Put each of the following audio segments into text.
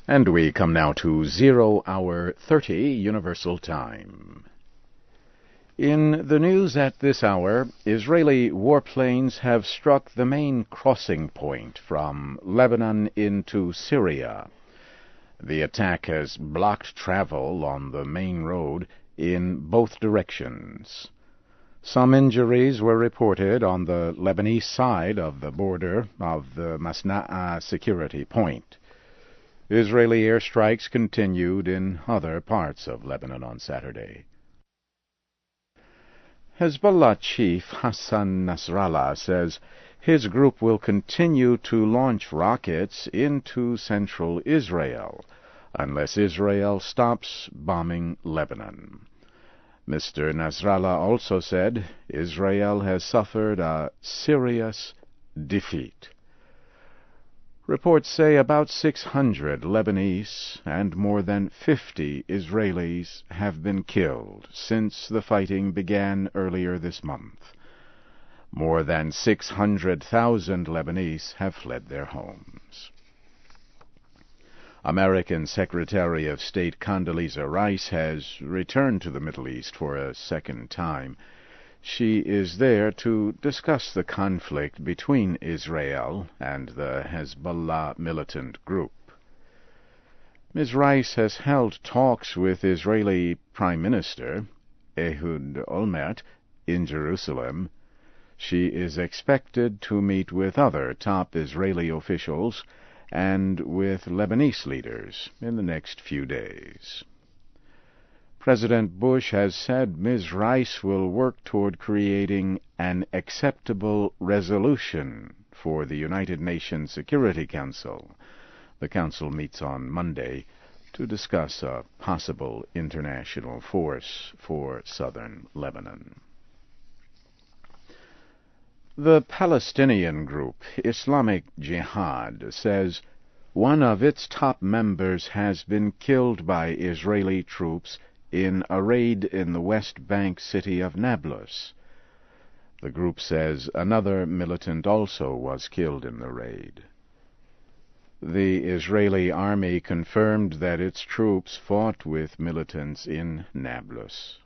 And we come now to 0 hour 30 Universal Time. In the news at this hour, Israeli warplanes have struck the main crossing point from Lebanon into Syria. The attack has blocked travel on the main road in both directions. Some injuries were reported on the Lebanese side of the border of the Masna'a security point. Israeli airstrikes continued in other parts of Lebanon on Saturday. Hezbollah chief Hassan Nasrallah says his group will continue to launch rockets into central Israel unless Israel stops bombing Lebanon. Mr. Nasrallah also said Israel has suffered a serious defeat. Reports say about 600 Lebanese and more than 50 Israelis have been killed since the fighting began earlier this month. More than 600,000 Lebanese have fled their homes. American Secretary of State Condoleezza Rice has returned to the Middle East for a second time. She is there to discuss the conflict between Israel and the Hezbollah militant group. Ms. Rice has held talks with Israeli Prime Minister Ehud Olmert in Jerusalem. She is expected to meet with other top Israeli officials and with Lebanese leaders in the next few days. President Bush has said Ms. Rice will work toward creating an acceptable resolution for the United Nations Security Council. The Council meets on Monday to discuss a possible international force for southern Lebanon. The Palestinian group Islamic Jihad says one of its top members has been killed by Israeli troops in a raid in the West Bank city of Nablus. The group says another militant also was killed in the raid. The Israeli army confirmed that its troops fought with militants in Nablus.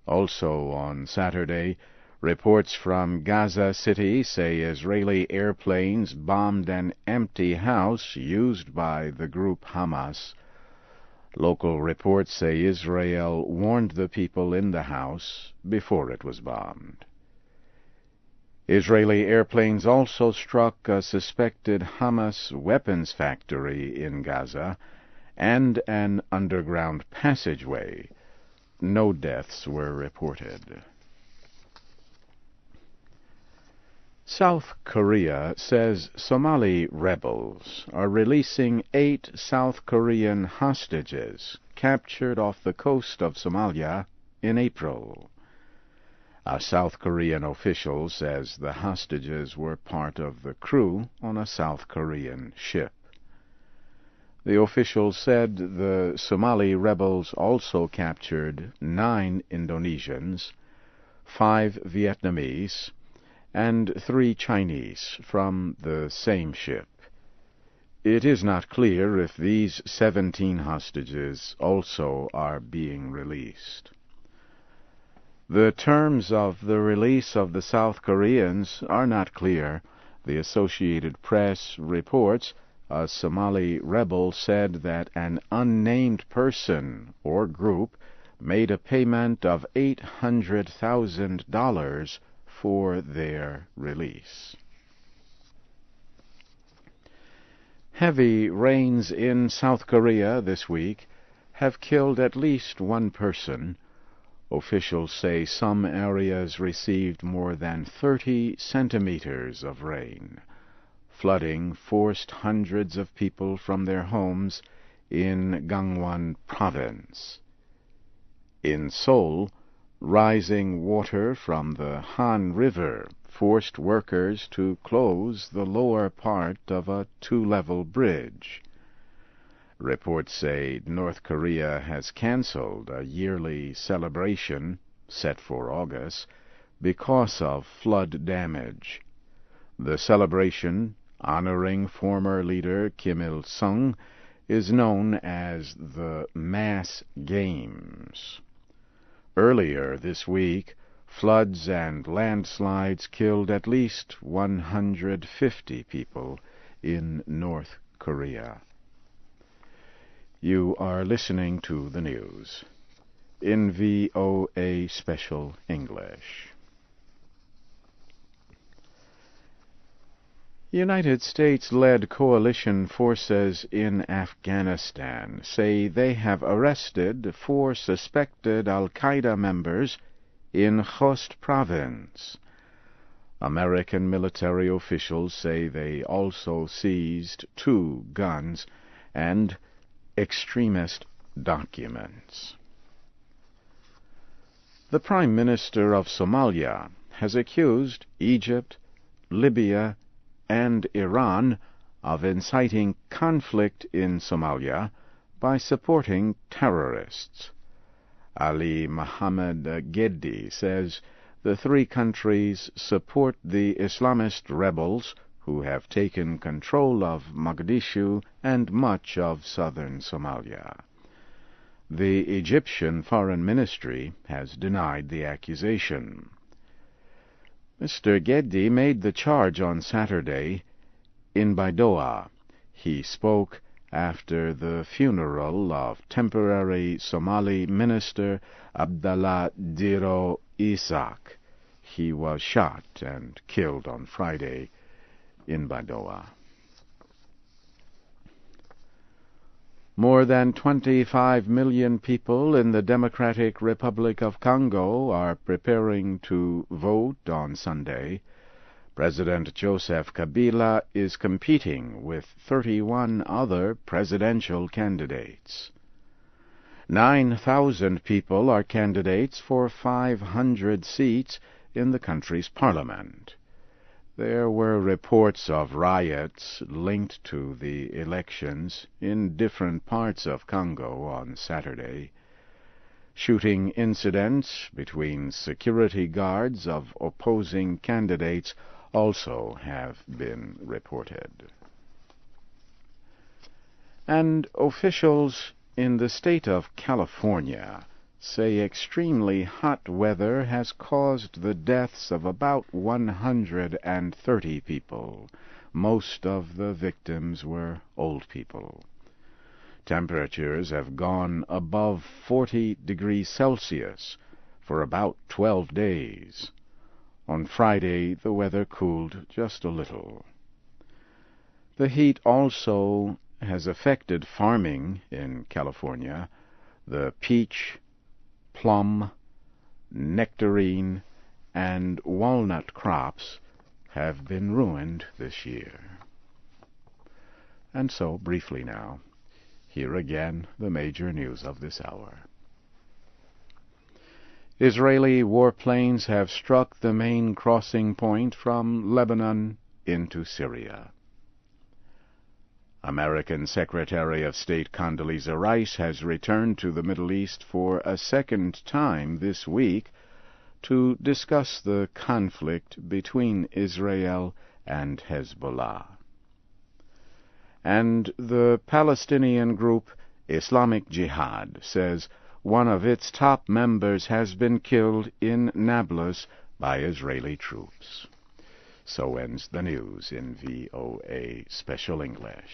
Also on Saturday, reports from Gaza City say Israeli airplanes bombed an empty house used by the group Hamas. Local reports say Israel warned the people in the house before it was bombed. Israeli airplanes also struck a suspected Hamas weapons factory in Gaza and an underground passageway. No deaths were reported. South Korea says Somali rebels are releasing 8 South Korean hostages captured off the coast of Somalia in April. A South Korean official says the hostages were part of the crew on a South Korean ship. The official said the Somali rebels also captured 9 Indonesians, 5 Vietnamese, and 3 Chinese from the same ship. It is not clear if these 17 hostages also are being released. The terms of the release of the South Koreans are not clear. The Associated Press reports a Somali rebel said that an unnamed person or group made a payment of $800,000 for their release. Heavy rains in South Korea this week have killed at least 1 person. Officials say some areas received more than 30 centimeters of rain. Flooding forced hundreds of people from their homes in Gangwon Province. In Seoul, rising water from the Han River forced workers to close the lower part of a 2-level bridge. Reports say North Korea has canceled a yearly celebration set for August because of flood damage. The celebration, honoring former leader Kim Il-sung, is known as the mass games. Earlier this week, floods and landslides killed at least 150 people in North Korea. You are listening to the news in VOA Special English. United States-led coalition forces in Afghanistan say they have arrested 4 suspected al-Qaeda members in Khost province. American military officials say they also seized 2 guns and extremist documents. The Prime Minister of Somalia has accused Egypt, Libya, and Iran of inciting conflict in Somalia by supporting terrorists. Ali Mohammed Gheddi says the 3 countries support the Islamist rebels who have taken control of Mogadishu and much of southern Somalia. The Egyptian Foreign Ministry has denied the accusation. Mr. Gheddi made the charge on Saturday in Baidoa. He spoke after the funeral of temporary Somali minister Abdallah Diro Isaak. He was shot and killed on Friday in Baidoa. More than 25 million people in the Democratic Republic of Congo are preparing to vote on Sunday. President Joseph Kabila is competing with 31 other presidential candidates. 9,000 people are candidates for 500 seats in the country's parliament. There were reports of riots linked to the elections in different parts of Congo on Saturday. Shooting incidents between security guards of opposing candidates also have been reported. And officials in the state of California say extremely hot weather has caused the deaths of about 130 people. Most of the victims were old people. Temperatures have gone above 40 degrees Celsius for about 12 days. On Friday, the weather cooled just a little. The heat also has affected farming in California. The peach, plum, nectarine, and walnut crops have been ruined this year. And so, briefly now, here again the major news of this hour. Israeli warplanes have struck the main crossing point from Lebanon into Syria. American Secretary of State Condoleezza Rice has returned to the Middle East for a second time this week to discuss the conflict between Israel and Hezbollah. And the Palestinian group Islamic Jihad says one of its top members has been killed in Nablus by Israeli troops. So ends the news in VOA Special English.